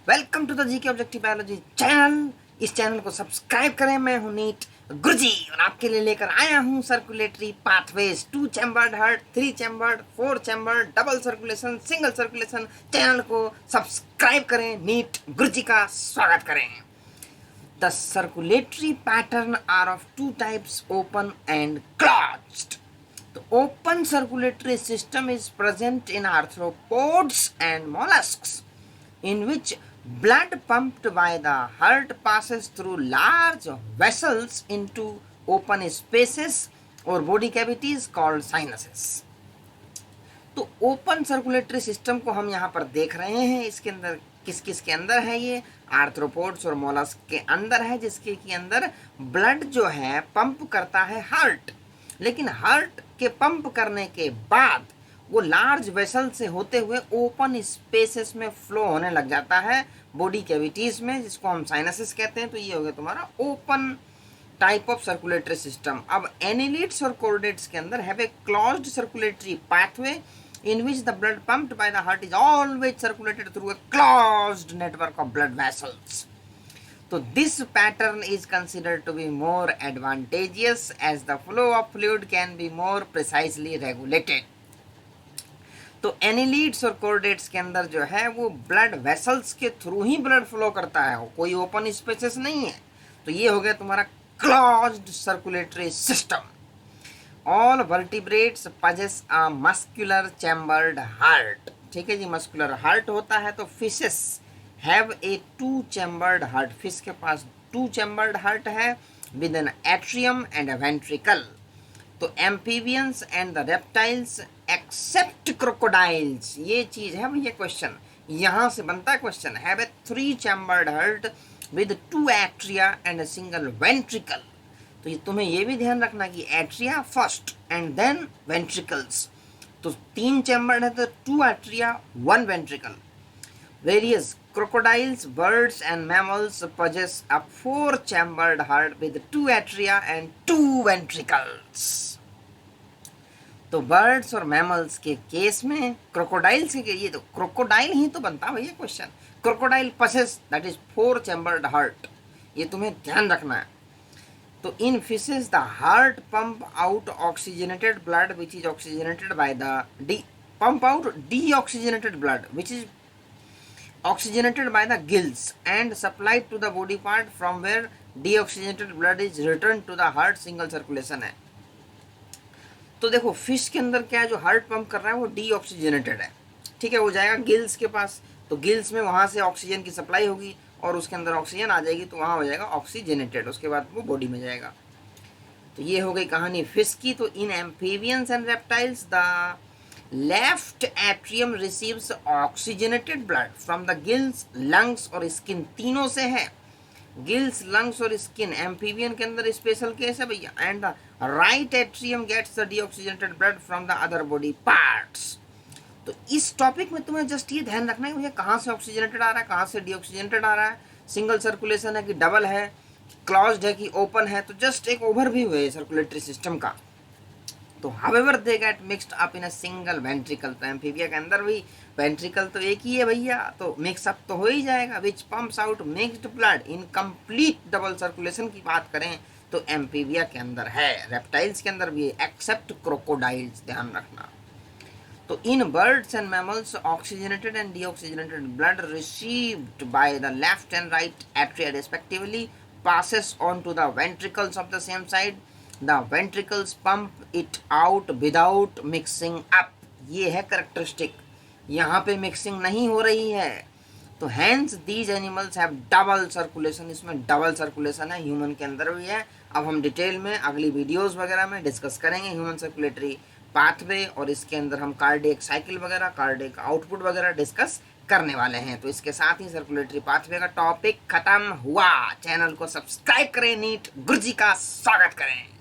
Welcome to the GK objective biology channel. इस channel को subscribe करें। मैं हूं नीट गुरुजी और आपके लिए लेकर आया हूं circulatory pathways, 2 chambered heart, 3 chambered, 4 chambered, double circulation, single circulation. Channel को सब्सक्राइब करें, नीट गुरुजी का स्वागत करें। The circulatory pattern are of 2 types, open and closed. The open circulatory system is present in arthropods and mollusks, in which blood pumped by the heart passes through large vessels into open spaces or body cavities called sinuses. तो open circulatory system को हम यहाँ पर देख रहे हैं। इसके अंदर किस किस के अंदर है? ये आर्थ्रोपोड्स और मोलस्क के अंदर है, जिसके के अंदर ब्लड जो है पंप करता है हार्ट, लेकिन हार्ट के पंप करने के बाद वो लार्ज वेसल से होते हुए ओपन स्पेसेस में फ्लो होने लग जाता है बॉडी कैविटीज में, जिसको हम साइनसेस कहते हैं। तो ये हो गया तुम्हारा open type of circulatory system. अब एनिलिड्स और कोर्डेट्स के अंदर have a closed circulatory pathway in which the blood pumped by the heart is always circulated through a closed network of blood vessels. So this pattern is considered to be more advantageous as the flow of fluid can be more precisely regulated. तो annelids और chordates के अंदर जो है वो blood vessels के through ही blood flow करता है, कोई ओपन स्पेसेस नहीं है। तो ये हो गया तुम्हारा closed circulatory system. All vertebrates possess a muscular chambered heart। ठीक है जी, मस्कुलर हार्ट होता है। तो fishes have a 2 chambered heart, fish के पास 2 चैम्बर्ड हार्ट है with an atrium and a ventricle. तो amphibians and the reptiles except crocodiles, ये चीज है भैया क्वेश्चन, यहाँ से बनता है question, have a 3 chambered heart with 2 atria and a single ventricle. तो ये तुम्हें ये भी ध्यान रखना कि atria first and then ventricles. तो 3 चैम्बर्ड है तो 2 atria 1 ventricle. Various crocodiles, birds and mammals possess a 4 chambered heart with 2 atria and 2 ventricles. तो बर्ड्स और मैमल्स के केस में क्रोकोडाइल्स के, ये तो क्रोकोडाइल ही तो बनता भैया question. Crocodile possess that is 4 chambered heart, ये तुम्हें ध्यान रखना है। तो in fishes the heart pump out oxygenated blood which is oxygenated by the pump out deoxygenated blood which is oxygenated by the gills and supplied to the body part from where deoxygenated blood is returned to the heart, single circulation है। तो देखो fish के अंदर क्या है, जो heart pump कर रहा है वो डीऑक्सीजनेटेड है, ठीक है, वो जाएगा गिल्स के पास। तो गिल्स में वहाँ से ऑक्सीजन की सप्लाई होगी और उसके अंदर ऑक्सीजन आ जाएगी, तो वहाँ हो जाएगा ऑक्सीजनेटेड, उसके बाद वो बॉडी में जाएगा। तो ये हो गई कहानी फिश की। तो in amphibians and reptiles the left atrium receives oxygenated blood from the gills, lungs और स्किन, तीनों से है, गिल्स, लंग्स और स्किन। एम्फीबियन के अंदर स्पेशल केस है भैया। And the right atrium gets the deoxygenated blood from the other body parts. तो इस टॉपिक में तुम्हें जस्ट ये ध्यान रखना है भैया कहाँ से ऑक्सीजनेटेड आ रहा है, कहाँ से डीऑक्सीजनेटेड आ रहा है, सिंगल सर्कुलेशन है कि डबल है, क्लोज्ड है कि ओपन है। तो जस्ट एक ओवरव्यू है सर्कुलेटरी सिस्टम का। तो however they get mixed up in a single ventricle. तो एम्फीबिया के अंदर भी वेंट्रिकल तो एक ही है भैया, तो मिक्स अप तो हो ही जाएगा, which pumps out mixed blood in complete double circulation की बात करें तो एम्फीबिया के अंदर है। रेप्टाइल्स के अंदर भी एक्सेप्ट क्रोकोडाइल्स, ध्यान रखना। तो in birds and mammals oxygenated and deoxygenated blood received by the left and right atria respectively passes on to the ventricles of the same side. The ventricles pump it out without mixing up. ये है characteristic, यहाँ पे mixing नहीं हो रही है। तो hence these animals have double circulation, इसमें डबल सर्कुलेशन है, ह्यूमन के अंदर भी है। अब हम डिटेल में अगली वीडियोस वगैरह में डिस्कस करेंगे ह्यूमन सर्कुलेटरी पाथवे, और इसके अंदर हम कार्डियक साइकिल वगैरह, कार्डियक आउटपुट वगैरह डिस्कस करने वाले हैं। तो इसके साथ ही सर्कुलेटरी पाथवे का टॉपिक खत्म हुआ। चैनल को सब्सक्राइब करें, नीट गुरुजी का स्वागत करें।